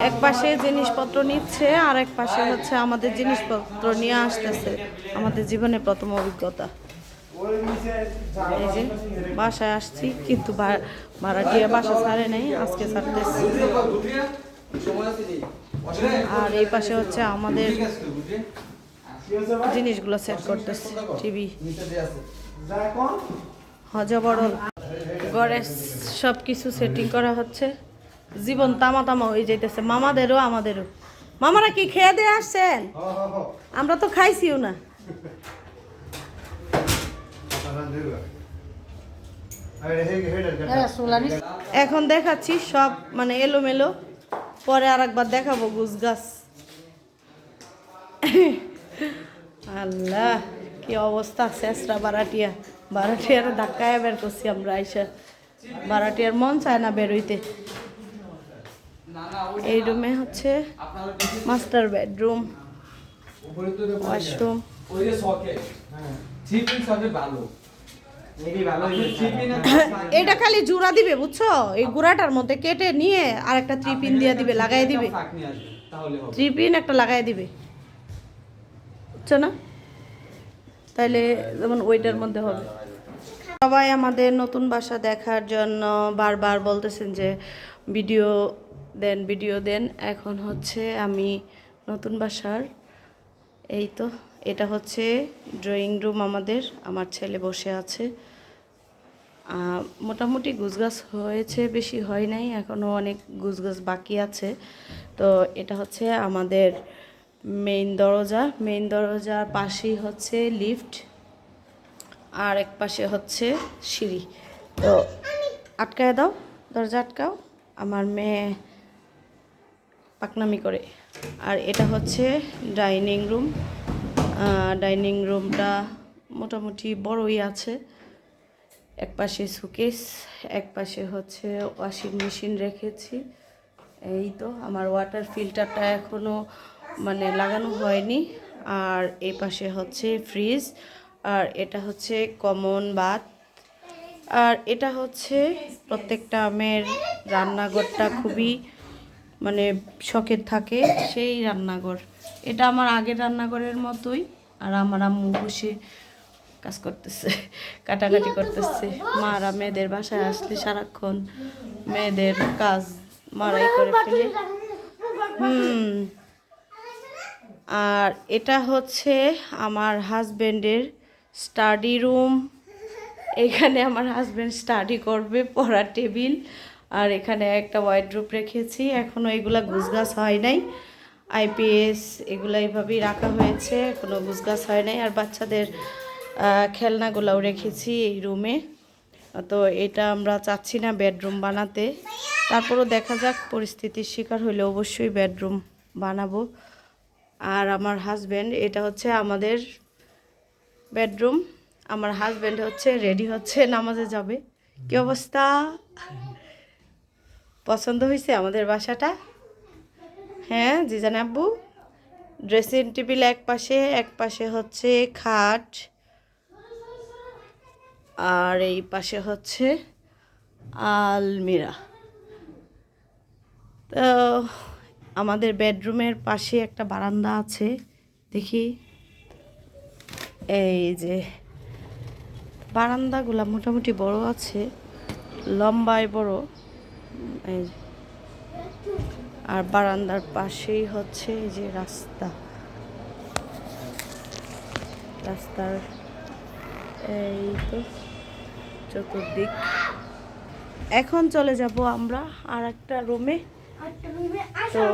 এক পাশে জিনিসপত্র নিচ্ছে আর এক পাশে হচ্ছে আমাদের জিনিসপত্র নিয়ে আসতেছে। আমাদের জীবনের প্রথম অভিজ্ঞতা। এই যে বাসায় আসছি, কিন্তু ভাড়াটিয়া বাসা ছাড়ে নাই, আজকে ছাড়তেছি। আর এই পাশে হচ্ছে আমাদের জিনিসগুলো সেট করতেছে। টিভি হজবড় ঘরে সব কিছু সেটিং করা হচ্ছে। জীবন তামা তামা হয়ে যাইতেছে, মামাদেরও আমাদেরও। মামারা কি খেয়ে দিয়ে আসছেন? আমরা তো খাইছিও না। এখন দেখাচ্ছি সব মানে এলোমেলো, পরে আর একবার দেখাবো গুছগাছ। আল্লাহ কি অবস্থা, শেষরা বারাটিয়ার ধাক্কায় বের করছি আমরা আইসা। বারাটিয়ার মন চায় না বেরোইতে। এই রুমে হচ্ছে মাস্টার বেডরুম, ওয়াশরুম। এটা খালি জোড়া দিবে, বুঝছো? এই গুড়াটার মধ্যে কেটে নিয়ে আর একটা ত্রিপিন দিয়ে দিবে, লাগাই দিবে। ত্রিপিন একটা লাগাই দিবে, বুঝছো না? তাইলে যেমন ওইটার মধ্যে হবে। সবাই আমাদের নতুন বাসা দেখার জন্য বারবার বলতেছেন যে ভিডিও দেন। এখন হচ্ছে আমি নতুন বাসার, এই তো এটা হচ্ছে ড্রয়িং রুম আমাদের। আমার ছেলে বসে আছে। মোটামুটি গুছগাছ হয়েছে, বেশি হয় নাই, এখনও অনেক গুছগাছ বাকি আছে। তো এটা হচ্ছে আমাদের মেইন দরজার পাশেই হচ্ছে লিফট, আর এক পাশে হচ্ছে সিঁড়ি। তো আটকায় দাও, দরজা আটকাও, আমার মেয়ে পাকনামি করে। আর এটা হচ্ছে ডাইনিং রুমটা মোটামুটি বড়ই আছে। এক পাশে সুকেস, এক পাশে হচ্ছে ওয়াশিং মেশিন রেখেছি। এই তো আমার ওয়াটার ফিল্টারটা এখনও মানে লাগানো হয়নি। আর এই পাশে হচ্ছে ফ্রিজ, আর এটা হচ্ছে কমন বাথ। আর এটা হচ্ছে প্রত্যেকটা আমের রান্নাঘরটা খুবই মানে শখের থাকে, সেই রান্নাঘর। এটা আমার আগের রান্নাঘরের মতোই। আর আমার আম্মু বসে কাজ করতেছে, কাটাকাটি করতেছে। মারা মেয়েদের বাসায় আসলে সারাক্ষণ মেয়েদের কাজ মারাই করে ফেলে। আর এটা হচ্ছে আমার হাজবেন্ডের স্টাডি রুম। এখানে আমার হাজবেন্ড স্টাডি করবে, পড়ার টেবিল। আর এখানে একটা ওয়ার্ডরোব রেখেছি, এখনও এগুলা গুছগাছ হয় নাই। আইপিএস এগুলো এইভাবেই রাখা হয়েছে, কোনো গুছগাছ হয় নাই। আর বাচ্চাদের খেলনাগুলোও রেখেছি এই রুমে। তো এটা আমরা চাচ্ছি না বেডরুম বানাতে, তারপরও দেখা যাক, পরিস্থিতির শিকার হলে অবশ্যই বেডরুম বানাবো। আর আমার হাজব্যান্ড, এটা হচ্ছে আমাদের বেডরুম। আমার হাজব্যান্ড হচ্ছে রেডি হচ্ছে, নামাজে যাবে। কি অবস্থা, পছন্দ হয়েছে আমাদের বাসাটা? হ্যাঁ জিজান আব্বু। ড্রেসিং টেবিল এক পাশে হচ্ছে খাট, আর এই পাশে হচ্ছে আলমিরা। তো আমাদের বেডরুমের পাশে একটা বারান্দা আছে, দেখি। এই যে বারান্দাগুলো মোটামুটি বড় আছে, লম্বায় বড়। এই আর বারান্দার পাশেই হচ্ছে এই যে রাস্তার এই তো চতুর্দিক। এখন চলে যাব আমরা আর একটা রুমে। তো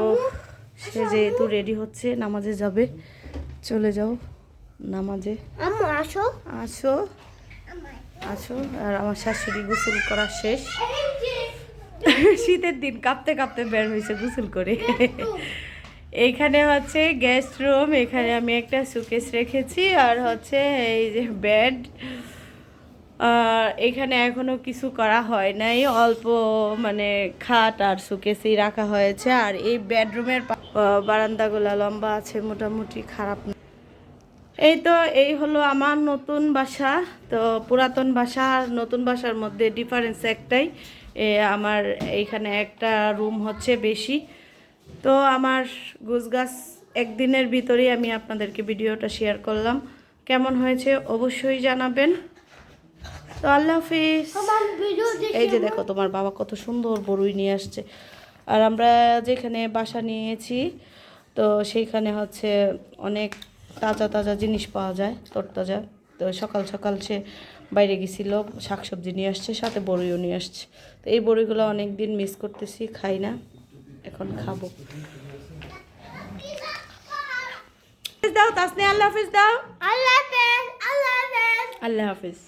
সে যেহেতু রেডি হচ্ছে, নামাজে যাবে, চলে যাও নামাজে। আসো আসো আসো। আর আমার শাশুড়ি গোসল করা শেষ, শীতের দিন কাঁপতে কাঁপতে বের হয়েছে গোসল করে। এইখানে হচ্ছে গেস্ট রুম, এখানে আমি একটা সুকেস রেখেছি, আর হচ্ছে এই যে বেড। এখানে এখনো কিছু করা হয় নাই, অল্প মানে খাট আর সুকেসই রাখা হয়েছে। আর এই বেডরুমের বারান্দাগুলো লম্বা আছে, মোটামুটি খারাপ না। এই তো এই হলো আমার নতুন বাসা। তো পুরাতন বাসা আর নতুন বাসার মধ্যে ডিফারেন্স একটাই, আমার এইখানে একটা রুম হচ্ছে বেশি। তো আমার গোছ গাছ একদিনের ভিতরেই আমি আপনাদেরকে ভিডিওটা শেয়ার করলাম। কেমন হয়েছে অবশ্যই জানাবেন। তো আল্লাহ হাফিজ। এই যে দেখো তোমার বাবা কত সুন্দর বড়ই নিয়ে আসছে। আর আমরা যেখানে বাসা নিয়েছি তো সেইখানে হচ্ছে অনেক তাজা তাজা জিনিস পাওয়া যায়, তরতাজা। তো সকাল সকাল সে বাইরে গেছিল, শাকসবজি নিয়ে আসছে, সাথে বড়িও নিয়ে আসছে। তো এই বড়িগুলো অনেক দিন মিস করতেছি, খাই না, এখন খাবো। দাও তাসনিয়া, আল্লাহ হাফিজ দাও। আল্লাহ হাফেজ। আল্লাহ হাফেজ। আল্লাহ হাফিজ।